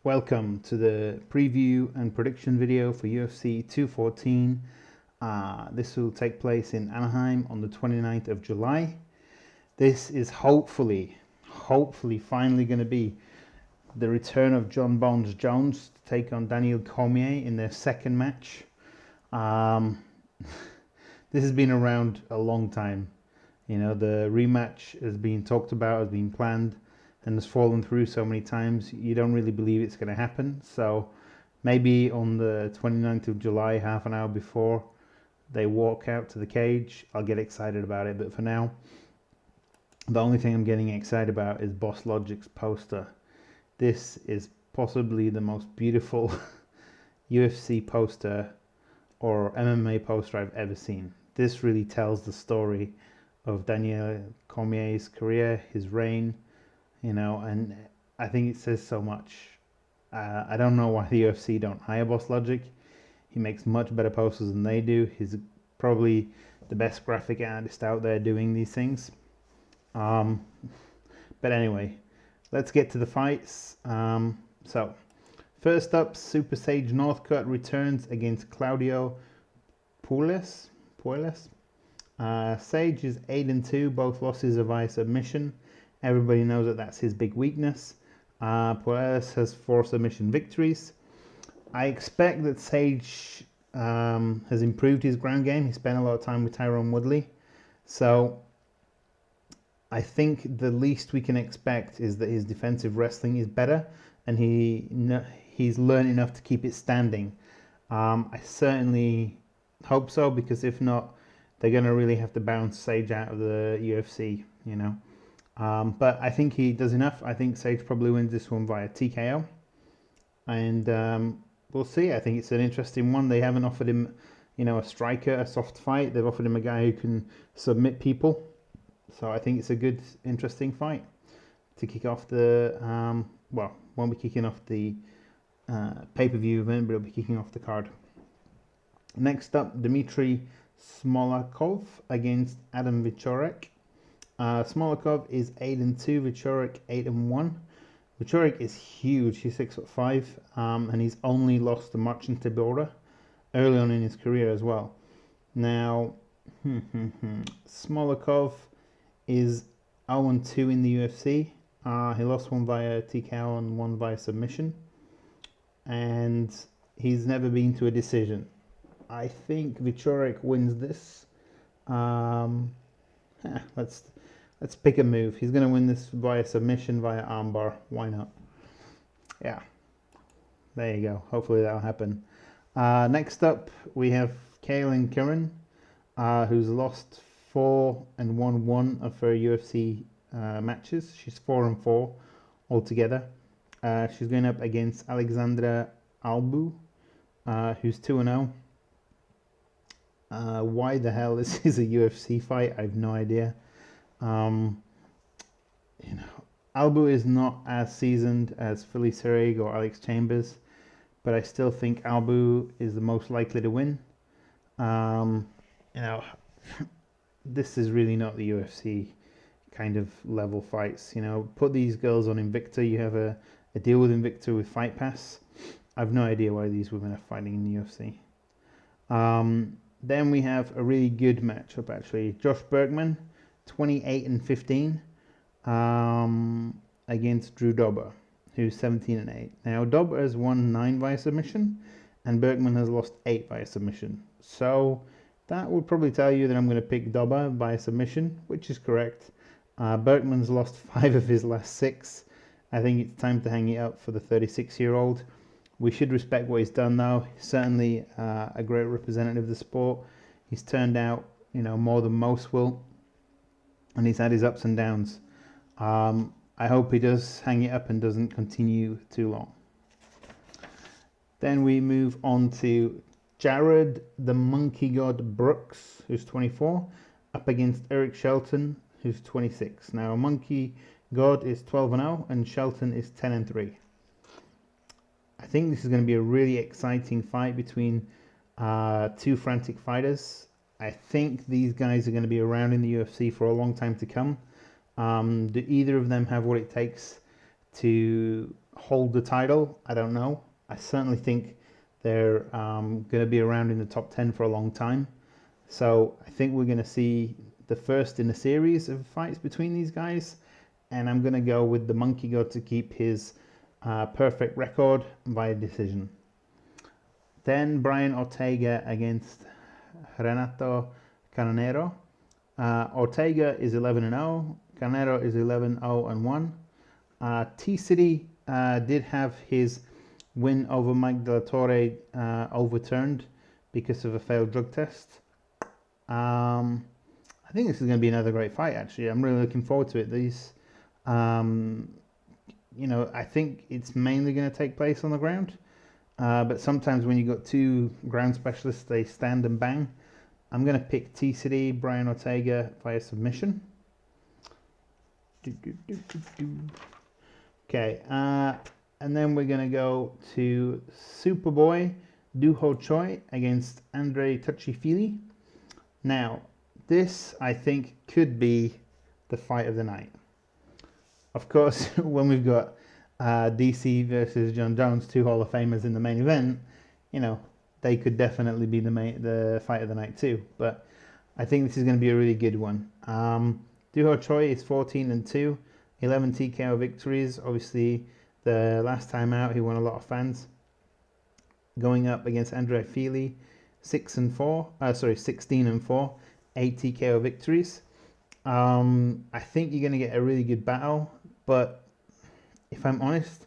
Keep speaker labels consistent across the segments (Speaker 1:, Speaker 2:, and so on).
Speaker 1: Welcome to the preview and prediction video for UFC 214. This will take place in Anaheim on the 29th of July. This is hopefully finally going to be the return of John Bones Jones to take on Daniel Cormier in their second match. This has been around a long time. You know, the rematch has been talked about, has been planned, and has fallen through so many times, you don't really believe it's going to happen. So maybe on the 29th of July, half an hour before they walk out to the cage, I'll get excited about it. But for now, the only thing I'm getting excited about is Boss Logic's poster. This is possibly the most beautiful UFC poster or MMA poster I've ever seen. This really tells the story of Daniel Cormier's career, his reign, you know, and I think it says so much. I don't know why the UFC don't hire Boss Logic. He makes much better posters than they do. He's probably the best graphic artist out there doing these things. But anyway, let's get to the fights. So, first up, Super Sage Northcutt returns against Claudio Puelles. Sage is 8-2, both losses are via submission. Everybody knows that that's his big weakness. Puelles has 4 submission victories. I expect that Sage has improved his ground game. He spent a lot of time with Tyron Woodley. So I think the least we can expect is that his defensive wrestling is better, and he's learned enough to keep it standing. I certainly hope so, because if not, they're going to really have to bounce Sage out of the UFC, you know. But I think he does enough. I think Sage probably wins this one via TKO. And we'll see. I think it's an interesting one. They haven't offered him, you know, a striker, a soft fight. They've offered him a guy who can submit people. So I think it's a good, interesting fight to kick off the, won't be kicking off the pay-per-view event, but it'll be kicking off the card. Next up, Dmitry Smoliakov against Adam Wieczorek. Smoliakov is 8-2, Wieczorek 8-1. Wieczorek is huge. He's 6'5", and he's only lost to Marcin Tybura early on in his career as well. Now, Smoliakov is 0-2 in the UFC. He lost one via TKO and one via submission, and he's never been to a decision. I think Wieczorek wins this. Let's pick a move. He's going to win this via submission, via armbar. Why not? Yeah. There you go. Hopefully that'll happen. Next up, we have Curran, who's lost 4 and won 1 of her UFC matches. She's 4-4 altogether. She's going up against Alexandra Albu, who's 2-0. Why the hell this is a UFC fight, I have no idea. You know, Albu is not as seasoned as Fili or Alex Chambers, but I still think Albu is the most likely to win. You know, this is really not the UFC kind of level fights. You know, put these girls on Invicta. You have a deal with Invicta with Fight Pass. I've no idea why these women are fighting in the UFC. Then we have a really good matchup, actually. Josh Bergman, 28-15, against Drew Dober, who's 17-8. Now, Dober has won 9 via submission, and Bergman has lost 8 via submission. So that would probably tell you that I'm going to pick Dober via submission, which is correct. Bergman's lost 5 of his last 6. I think it's time to hang it up for the 36-year-old. We should respect what he's done, though. He's certainly a great representative of the sport. He's turned out, you know, more than most will, and he's had his ups and downs. I hope he does hang it up and doesn't continue too long. Then we move on to Jared the Monkey God Brooks, who's 24, up against Eric Shelton, who's 26. Now, Monkey God is 12-0, and Shelton is 10-3. I think this is going to be a really exciting fight between 2 frantic fighters. I think these guys are going to be around in the UFC for a long time to come. Do either of them have what it takes to hold the title, I don't know. I certainly think they're going to be around in the top 10 for a long time. So I think we're going to see the first in a series of fights between these guys. And I'm going to go with the Monkey God to keep his perfect record by decision. Then Brian Ortega against Renato Carnero. Ortega is 11-0. Carnero is 11-0-1. T-City did have his win over Mike De La Torre overturned because of a failed drug test. I think this is going to be another great fight, actually. I'm really looking forward to it. These, you know, I think it's mainly going to take place on the ground. But sometimes when you've got two ground specialists, they stand and bang. I'm going to pick T-City, Brian Ortega via submission. Okay, and then we're going to go to Superboy Duho Choi against Andre Fili. Now, this, I think, could be the fight of the night. Of course, when we've got DC versus John Jones, two Hall of Famers in the main event, you know, they could definitely be the fight of the night too. But I think this is going to be a really good one. Duho Choi is 14-2, 11 TKO victories. Obviously, the last time out, he won a lot of fans. Going up against Andre Fili, 16-4, 8 TKO victories. I think you're going to get a really good battle, but if I'm honest,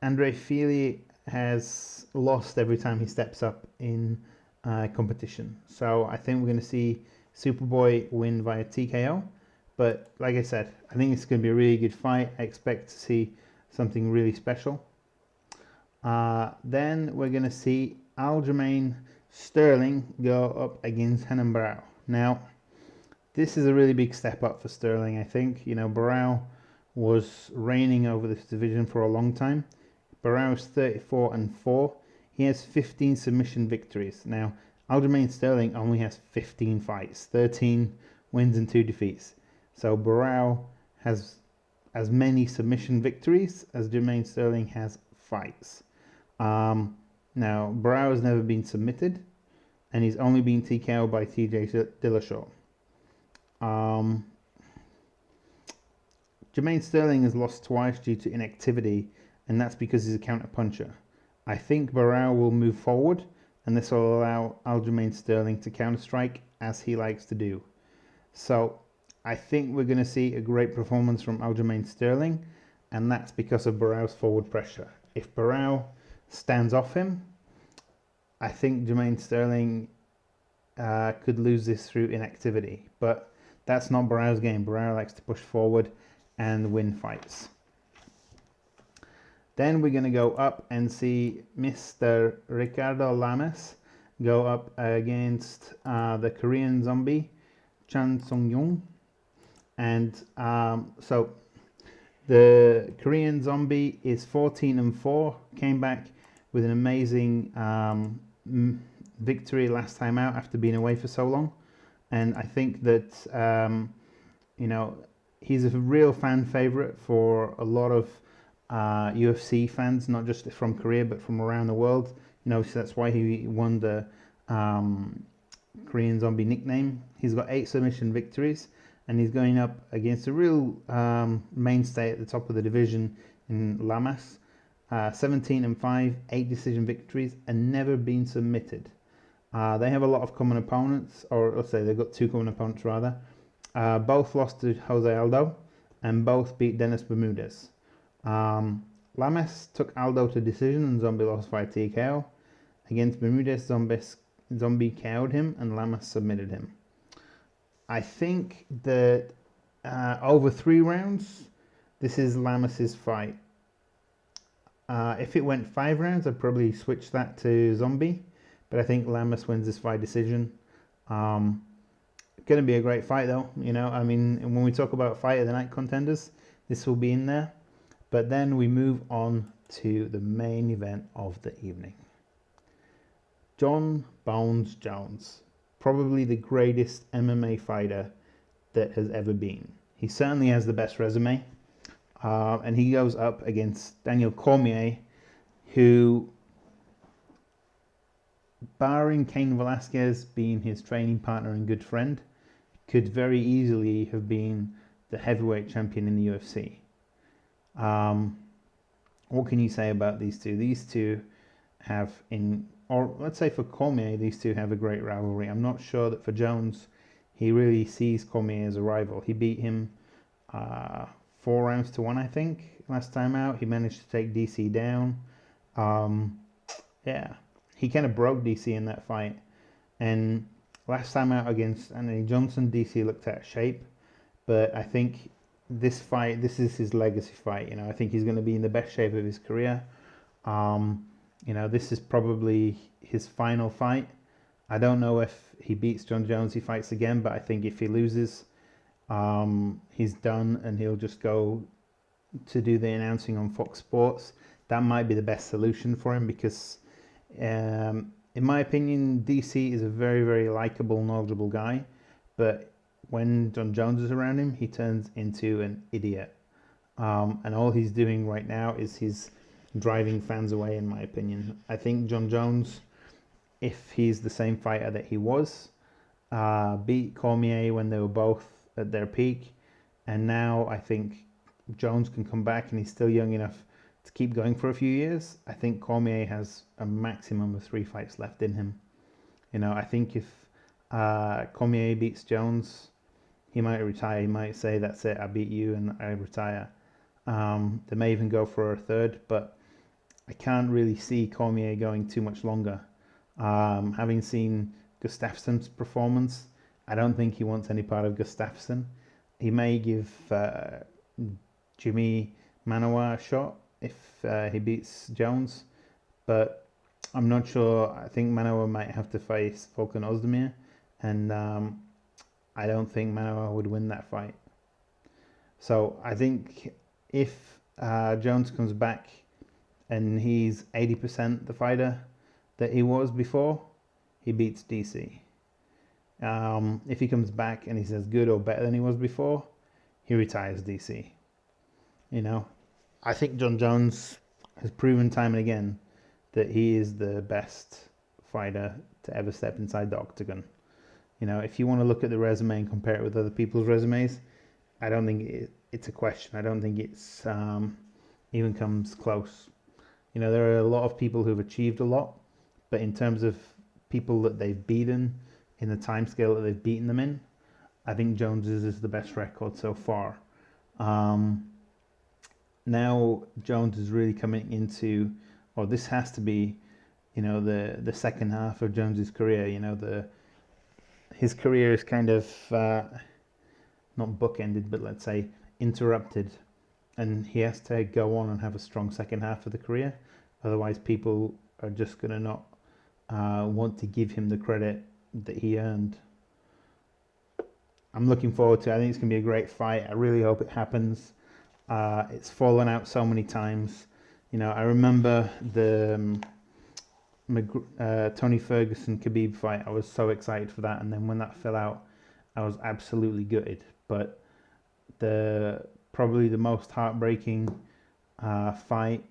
Speaker 1: Andre Fili has lost every time he steps up in competition. So I think we're going to see Superboy win via TKO. But like I said, I think it's going to be a really good fight. I expect to see something really special. Then we're going to see Aljamain Sterling go up against Renan Barao. Now, this is a really big step up for Sterling, I think. You know, Barao was reigning over this division for a long time. Barao's 34-4. He has 15 submission victories. Now, Aljamain Sterling only has 15 fights, 13 wins and 2 defeats. So Barao has as many submission victories as Jermaine Sterling has fights. Now, Barao has never been submitted, and he's only been TKO'd by TJ Dillashaw. Jermaine Sterling has lost twice due to inactivity, and that's because he's a counter-puncher. I think Barao will move forward, and this will allow Aljamain Sterling to counter-strike as he likes to do. So, I think we're going to see a great performance from Aljamain Sterling, and that's because of Barao's forward pressure. If Barao stands off him, I think Jermaine Sterling could lose this through inactivity, but that's not Barao's game. Barao likes to push forward and win fights. Then we're going to go up and see Mr. Ricardo Lamas go up against the Korean zombie, Chan Sung-young. And so the Korean zombie is 14-4, came back with an amazing victory last time out after being away for so long. And I think that, you know, he's a real fan favorite for a lot of UFC fans, not just from Korea, but from around the world. You know, so that's why he won the Korean zombie nickname. He's got 8 submission victories, and he's going up against a real mainstay at the top of the division in Lamas. 17-5, 8 decision victories, and never been submitted. They have a lot of common opponents, or let's say they've got 2 common opponents rather. Both lost to Jose Aldo, and both beat Dennis Bermudez. Lamas took Aldo to decision, and Zombie lost via TKO. Against Bermudez, Zombie KO'd him, and Lamas submitted him. I think that over 3 rounds, this is Lamas's fight. If it went 5 rounds, I'd probably switch that to Zombie, but I think Lamas wins this fight decision. Going to be a great fight though, you know, I mean, when we talk about fight of the night contenders, this will be in there. But then we move on to the main event of the evening. Jon Bones Jones, probably the greatest MMA fighter that has ever been. He certainly has the best resume. And he goes up against Daniel Cormier, who, barring Cain Velasquez being his training partner and good friend, could very easily have been the heavyweight champion in the UFC. What can you say about these two? These two have, or let's say for Cormier, these two have a great rivalry. I'm not sure that for Jones, he really sees Cormier as a rival. He beat him 4-1, I think, last time out. He managed to take DC down. Yeah, he kind of broke DC in that fight. And last time out against Anthony Johnson, DC looked out of shape. But I think this fight, this is his legacy fight. I think he's going to be in the best shape of his career. This is probably his final fight. I don't know if he beats John Jones, he fights again, but I think if he loses, he's done and he'll just go to do the announcing on Fox Sports. That might be the best solution for him because, in my opinion, DC is a very, very likable, knowledgeable guy, but when John Jones is around him, he turns into an idiot. And all he's doing right now is he's driving fans away, in my opinion. I think John Jones, if he's the same fighter that he was, beat Cormier when they were both at their peak. And now I think Jones can come back and he's still young enough to keep going for a few years. I think Cormier has a maximum of 3 fights left in him. I think if Cormier beats Jones, he might retire. He might say, that's it, I beat you and I retire. They may even go for a third, but I can't really see Cormier going too much longer. Having seen Gustafsson's performance, I don't think he wants any part of Gustafsson. He may give Jimmy Manoa a shot if he beats Jones, but I'm not sure. I think Manoa might have to face Volkan Ozdemir, and I don't think Manoa would win that fight. So I think if Jones comes back and he's 80% the fighter that he was before, he beats DC. If he comes back and he's as good or better than he was before, he retires DC. I think John Jones has proven time and again that he is the best fighter to ever step inside the octagon. If you want to look at the resume and compare it with other people's resumes, I don't think it's a question. I don't think it's even comes close. There are a lot of people who've achieved a lot, but in terms of people that they've beaten in the time scale that they've beaten them in, I think Jones's is the best record so far. Now Jones is really coming into, or this has to be, the second half of Jones's career. His career is kind of not bookended, but let's say interrupted, and he has to go on and have a strong second half of the career. Otherwise, people are just going to not want to give him the credit that he earned. I'm looking forward to it. I think it's going to be a great fight. I really hope it happens. It's fallen out so many times. I remember the Tony Ferguson Khabib fight. I was so excited for that, and then when that fell out, I was absolutely gutted. But probably the most heartbreaking fight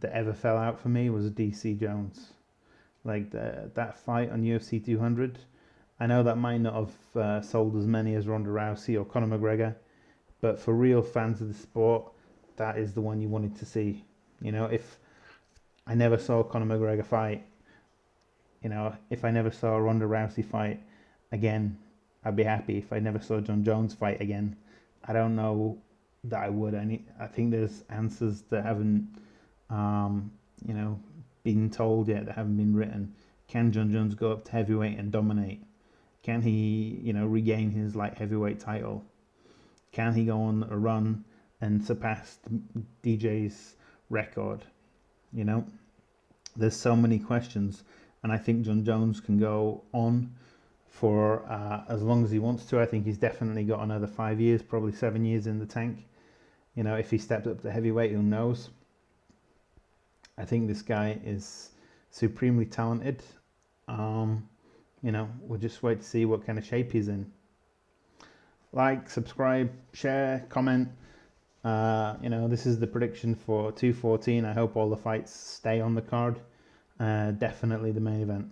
Speaker 1: that ever fell out for me was DC Jones. Like that fight on UFC 200. I know that might not have sold as many as Ronda Rousey or Conor McGregor, but for real fans of the sport, that is the one you wanted to see. If I never saw Conor McGregor fight, if I never saw a Ronda Rousey fight again, I'd be happy. If I never saw John Jones fight again, I don't know that I would. I think there's answers that haven't, been told yet, that haven't been written. Can John Jones go up to heavyweight and dominate? Can he, regain his light heavyweight title? Can he go on a run and surpass DJ's record? There's so many questions, and I think John Jones can go on for as long as he wants to. I think he's definitely got another 5 years, probably 7 years in the tank. If he stepped up to heavyweight, who knows? I think this guy is supremely talented. We'll just wait to see what kind of shape he's in. Like, subscribe, share, comment. You know, this is the prediction for 214. I hope all the fights stay on the card. Definitely the main event.